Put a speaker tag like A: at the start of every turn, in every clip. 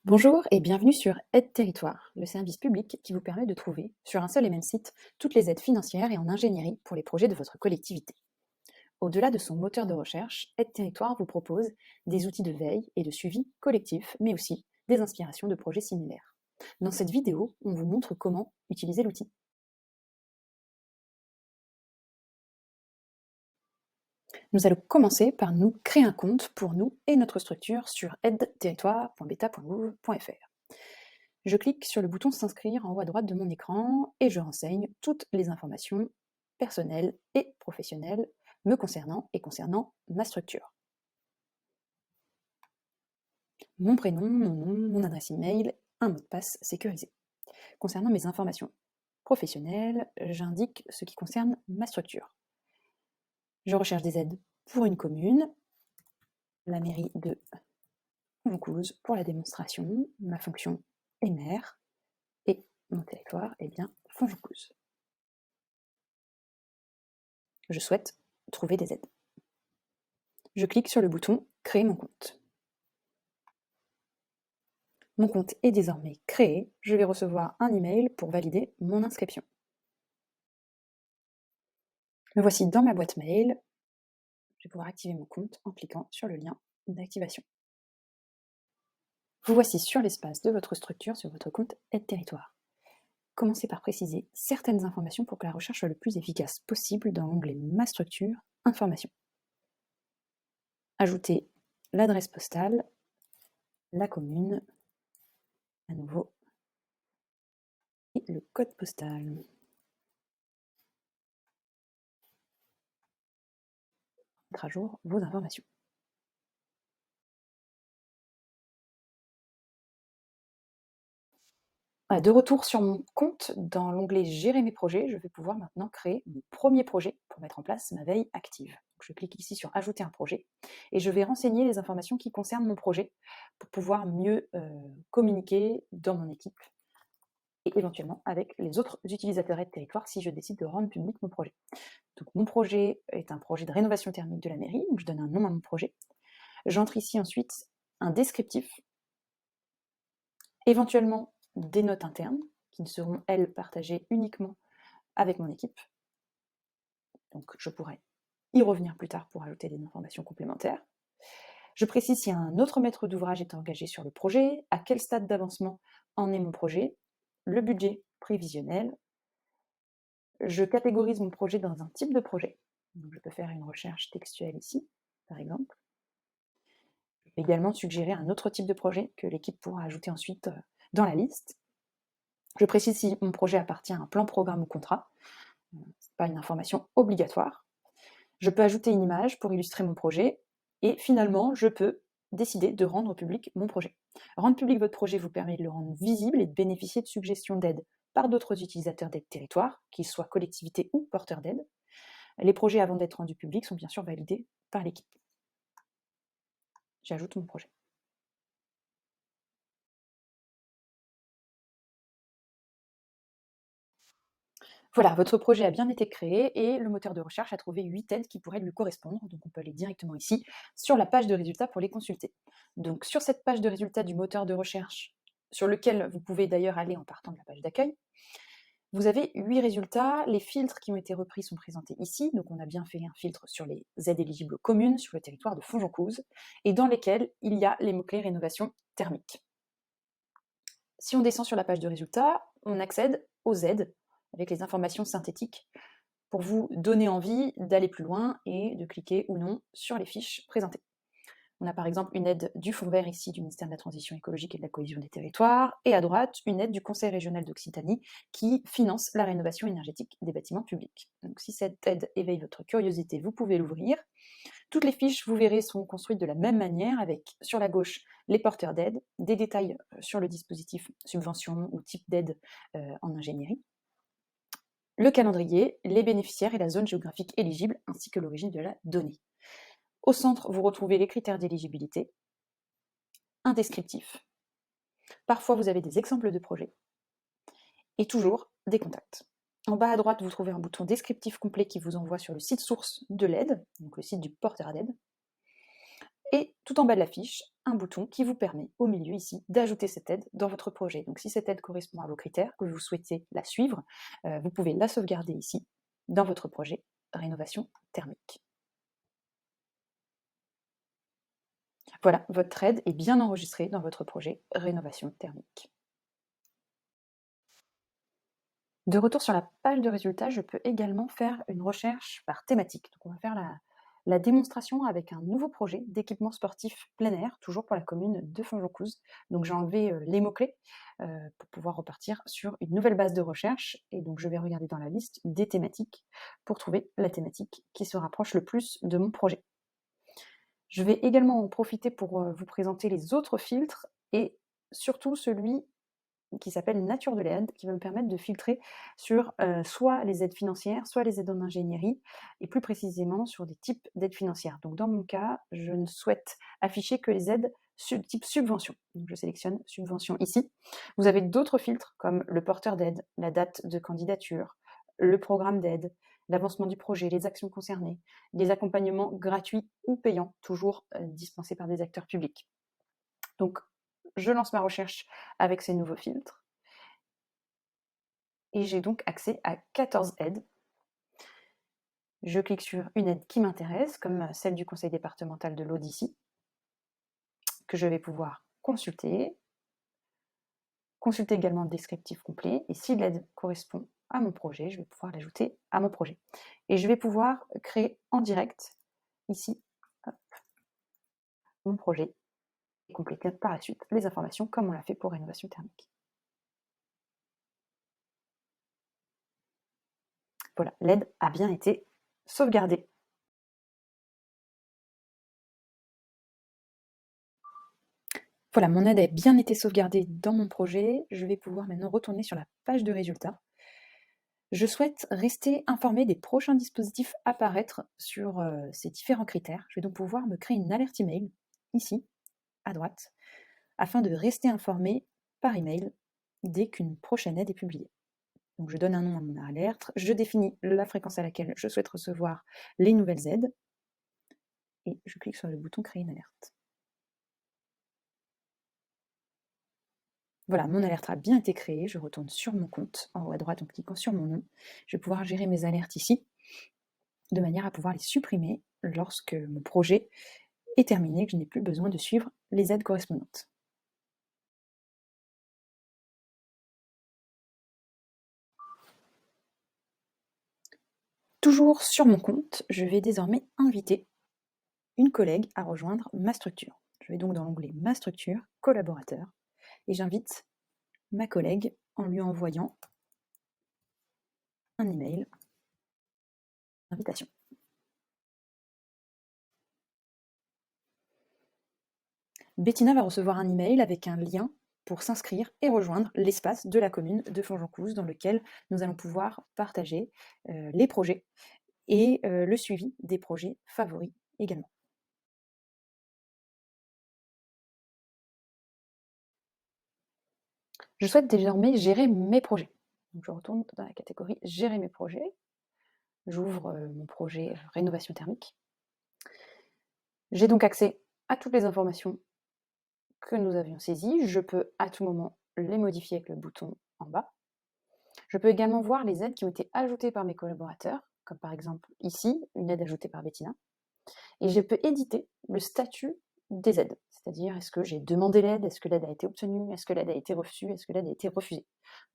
A: Bonjour et bienvenue sur Aide Territoire, le service public qui vous permet de trouver, sur un seul et même site, toutes les aides financières et en ingénierie pour les projets de votre collectivité. Au-delà de son moteur de recherche, Aide Territoire vous propose des outils de veille et de suivi collectif, mais aussi des inspirations de projets similaires. Dans cette vidéo, on vous montre comment utiliser l'outil. Nous allons commencer par nous créer un compte pour nous et notre structure sur aideterritoire.beta.gouv.fr. Je clique sur le bouton s'inscrire en haut à droite de mon écran et je renseigne toutes les informations personnelles et professionnelles me concernant et concernant ma structure. Mon prénom, mon nom, mon adresse email, un mot de passe sécurisé. Concernant mes informations professionnelles, j'indique ce qui concerne ma structure. Je recherche des aides pour une commune, la mairie de Vaucluse pour la démonstration, ma fonction est maire et mon territoire est bien Fonds-Vaucluse. Je souhaite trouver des aides. Je clique sur le bouton « Créer mon compte ». Mon compte est désormais créé, je vais recevoir un email pour valider mon inscription. Me voici dans ma boîte mail, je vais pouvoir activer mon compte en cliquant sur le lien d'activation. Vous voici sur l'espace de votre structure sur votre compte Aide Territoire. Commencez par préciser certaines informations pour que la recherche soit le plus efficace possible dans l'onglet Ma structure, Informations. Ajoutez l'adresse postale, la commune, à nouveau, et le code postal. Mettre à jour vos informations. De retour sur mon compte, dans l'onglet Gérer mes projets, je vais pouvoir maintenant créer mon premier projet pour mettre en place ma veille active. Donc je clique ici sur Ajouter un projet et je vais renseigner les informations qui concernent mon projet pour pouvoir mieux communiquer dans mon équipe et éventuellement avec les autres utilisateurs et de territoire si je décide de rendre public mon projet. Donc mon projet est un projet de rénovation thermique de la mairie, donc je donne un nom à mon projet. J'entre ici ensuite un descriptif, éventuellement des notes internes qui ne seront, elles, partagées uniquement avec mon équipe. Donc je pourrais y revenir plus tard pour ajouter des informations complémentaires. Je précise si un autre maître d'ouvrage est engagé sur le projet, à quel stade d'avancement en est mon projet, le budget prévisionnel. Je catégorise mon projet dans un type de projet. Donc je peux faire une recherche textuelle ici, par exemple. Je peux également suggérer un autre type de projet que l'équipe pourra ajouter ensuite dans la liste. Je précise si mon projet appartient à un plan, programme ou contrat. Ce n'est pas une information obligatoire. Je peux ajouter une image pour illustrer mon projet. Et finalement, je peux décider de rendre public mon projet. Rendre public votre projet vous permet de le rendre visible et de bénéficier de suggestions d'aide par d'autres utilisateurs d'aide territoire, qu'ils soient collectivités ou porteurs d'aide. Les projets, avant d'être rendus publics, sont bien sûr validés par l'équipe. J'ajoute mon projet. Voilà, votre projet a bien été créé et le moteur de recherche a trouvé 8 aides qui pourraient lui correspondre. Donc on peut aller directement ici sur la page de résultats pour les consulter. Donc sur cette page de résultats du moteur de recherche, sur lequel vous pouvez d'ailleurs aller en partant de la page d'accueil, vous avez 8 résultats. Les filtres qui ont été repris sont présentés ici. Donc on a bien fait un filtre sur les aides éligibles communes sur le territoire de Fonds-Vaucluse et dans lesquels il y a les mots-clés rénovation thermique. Si on descend sur la page de résultats, on accède aux aides avec les informations synthétiques pour vous donner envie d'aller plus loin et de cliquer ou non sur les fiches présentées. On a par exemple une aide du Fonds vert ici du ministère de la Transition écologique et de la cohésion des territoires, et à droite, une aide du Conseil régional d'Occitanie qui finance la rénovation énergétique des bâtiments publics. Donc si cette aide éveille votre curiosité, vous pouvez l'ouvrir. Toutes les fiches, vous verrez, sont construites de la même manière, avec sur la gauche les porteurs d'aide, des détails sur le dispositif subvention ou type d'aide en ingénierie, le calendrier, les bénéficiaires et la zone géographique éligible, ainsi que l'origine de la donnée. Au centre, vous retrouvez les critères d'éligibilité, un descriptif. Parfois, vous avez des exemples de projets et toujours des contacts. En bas à droite, vous trouvez un bouton descriptif complet qui vous envoie sur le site source de l'aide, donc le site du porteur d'aide. Et tout en bas de la fiche, un bouton qui vous permet, au milieu ici, d'ajouter cette aide dans votre projet. Donc si cette aide correspond à vos critères, que vous souhaitez la suivre, vous pouvez la sauvegarder ici, dans votre projet rénovation thermique. Voilà, votre aide est bien enregistrée dans votre projet rénovation thermique. De retour sur la page de résultats, je peux également faire une recherche par thématique. Donc on va faire la démonstration avec un nouveau projet d'équipement sportif plein air, toujours pour la commune de Fonjoncouze. Donc j'ai enlevé les mots-clés pour pouvoir repartir sur une nouvelle base de recherche. Et donc je vais regarder dans la liste des thématiques pour trouver la thématique qui se rapproche le plus de mon projet. Je vais également en profiter pour vous présenter les autres filtres et surtout celui qui s'appelle Nature de l'aide, qui va me permettre de filtrer sur soit les aides financières, soit les aides en ingénierie, et plus précisément sur des types d'aides financières. Donc dans mon cas, je ne souhaite afficher que les aides type subvention. Donc je sélectionne subvention ici. Vous avez d'autres filtres comme le porteur d'aide, la date de candidature, le programme d'aide, l'avancement du projet, les actions concernées, les accompagnements gratuits ou payants, toujours dispensés par des acteurs publics. Donc je lance ma recherche avec ces nouveaux filtres et j'ai donc accès à 14 aides. Je clique sur une aide qui m'intéresse, comme celle du conseil départemental de l'Aude ici, que je vais pouvoir consulter également le descriptif complet, et si l'aide correspond à mon projet, je vais pouvoir l'ajouter à mon projet. Et je vais pouvoir créer en direct, ici, hop, mon projet, et compléter par la suite les informations comme on l'a fait pour rénovation thermique. Voilà, l'aide a bien été sauvegardée. Voilà, mon aide a bien été sauvegardée dans mon projet. Je vais pouvoir maintenant retourner sur la page de résultats. Je souhaite rester informée des prochains dispositifs à apparaître sur ces différents critères. Je vais donc pouvoir me créer une alerte email, ici, à droite, afin de rester informée par email dès qu'une prochaine aide est publiée. Donc je donne un nom à mon alerte, je définis la fréquence à laquelle je souhaite recevoir les nouvelles aides, et je clique sur le bouton créer une alerte. Voilà, mon alerte a bien été créée, je retourne sur mon compte, en haut à droite en cliquant sur mon nom. Je vais pouvoir gérer mes alertes ici, de manière à pouvoir les supprimer lorsque mon projet est terminé, que je n'ai plus besoin de suivre les aides correspondantes. Toujours sur mon compte, je vais désormais inviter une collègue à rejoindre ma structure. Je vais donc dans l'onglet Ma structure, collaborateur, et j'invite ma collègue en lui envoyant un email d'invitation. Bettina va recevoir un email avec un lien pour s'inscrire et rejoindre l'espace de la commune de Fonjoncouze dans lequel nous allons pouvoir partager les projets et le suivi des projets favoris également. Je souhaite désormais gérer mes projets. Donc je retourne dans la catégorie gérer mes projets. J'ouvre mon projet rénovation thermique. J'ai donc accès à toutes les informations que nous avions saisies. Je peux à tout moment les modifier avec le bouton en bas. Je peux également voir les aides qui ont été ajoutées par mes collaborateurs, comme par exemple ici, une aide ajoutée par Bettina. Et je peux éditer le statut des aides, c'est-à-dire est-ce que j'ai demandé l'aide, est-ce que l'aide a été obtenue, est-ce que l'aide a été reçue, est-ce que l'aide a été refusée.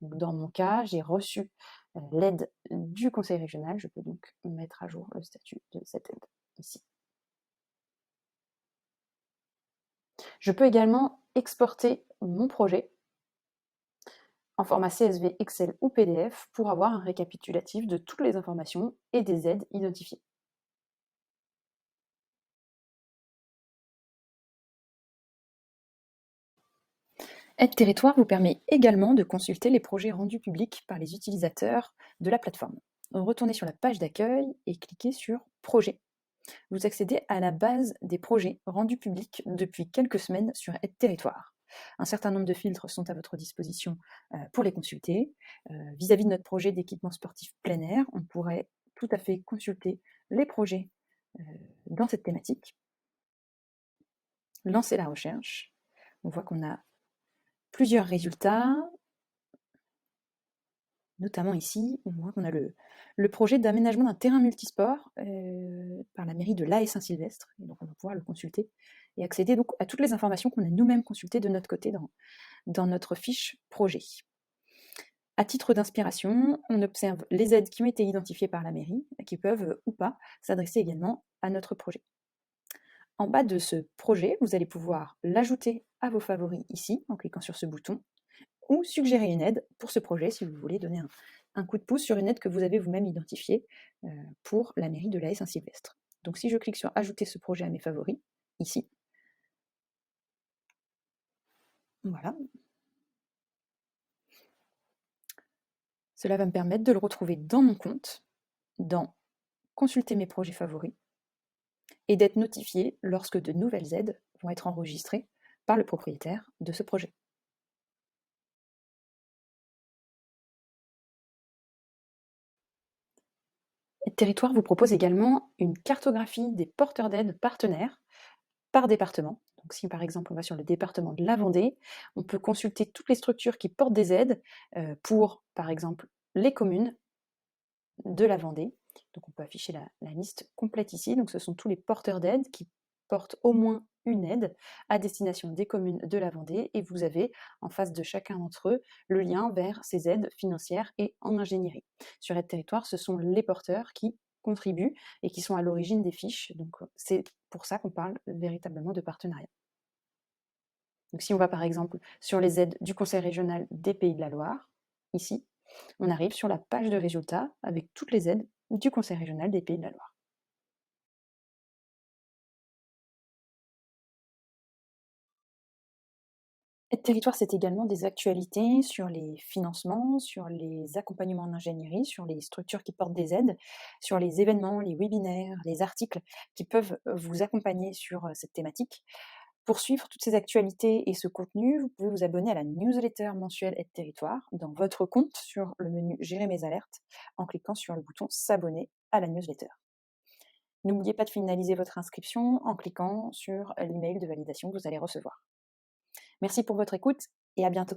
A: Donc, dans mon cas, j'ai reçu l'aide du conseil régional, je peux donc mettre à jour le statut de cette aide ici. Je peux également exporter mon projet en format CSV, Excel ou PDF pour avoir un récapitulatif de toutes les informations et des aides identifiées. Aide Territoire vous permet également de consulter les projets rendus publics par les utilisateurs de la plateforme. Retournez sur la page d'accueil et cliquez sur Projets. Vous accédez à la base des projets rendus publics depuis quelques semaines sur Aide Territoire. Un certain nombre de filtres sont à votre disposition pour les consulter. Vis-à-vis de notre projet d'équipement sportif plein air, on pourrait tout à fait consulter les projets dans cette thématique. lancer la recherche. On voit qu'on a plusieurs résultats, notamment ici, on voit qu'on a le projet d'aménagement d'un terrain multisport par la mairie de La Haye Saint-Sylvestre. Et donc on va pouvoir le consulter et accéder donc à toutes les informations qu'on a nous-mêmes consultées de notre côté dans notre fiche projet. À titre d'inspiration, on observe les aides qui ont été identifiées par la mairie, qui peuvent ou pas s'adresser également à notre projet. En bas de ce projet, vous allez pouvoir l'ajouter à vos favoris ici, en cliquant sur ce bouton, ou suggérer une aide pour ce projet si vous voulez donner un coup de pouce sur une aide que vous avez vous-même identifiée pour la mairie de La Haye Saint-Sylvestre. Donc si je clique sur ajouter ce projet à mes favoris, ici, voilà, cela va me permettre de le retrouver dans mon compte, dans consulter mes projets favoris, et d'être notifié lorsque de nouvelles aides vont être enregistrées par le propriétaire de ce projet. Aide Territoire vous propose également une cartographie des porteurs d'aide partenaires par département. Donc si par exemple on va sur le département de la Vendée, on peut consulter toutes les structures qui portent des aides pour par exemple les communes de la Vendée. Donc on peut afficher la liste complète ici. Donc ce sont tous les porteurs d'aide qui portent au moins une aide à destination des communes de la Vendée, et vous avez en face de chacun d'entre eux le lien vers ces aides financières et en ingénierie. Sur Aide Territoire, ce sont les porteurs qui contribuent et qui sont à l'origine des fiches. Donc c'est pour ça qu'on parle véritablement de partenariat. Donc si on va par exemple sur les aides du Conseil régional des Pays de la Loire, ici, on arrive sur la page de résultats avec toutes les aides du Conseil régional des Pays de la Loire. Aide Territoire, c'est également des actualités sur les financements, sur les accompagnements en ingénierie, sur les structures qui portent des aides, sur les événements, les webinaires, les articles qui peuvent vous accompagner sur cette thématique. Pour suivre toutes ces actualités et ce contenu, vous pouvez vous abonner à la newsletter mensuelle Aide Territoire dans votre compte sur le menu Gérer mes alertes en cliquant sur le bouton S'abonner à la newsletter. N'oubliez pas de finaliser votre inscription en cliquant sur l'email de validation que vous allez recevoir. Merci pour votre écoute et à bientôt.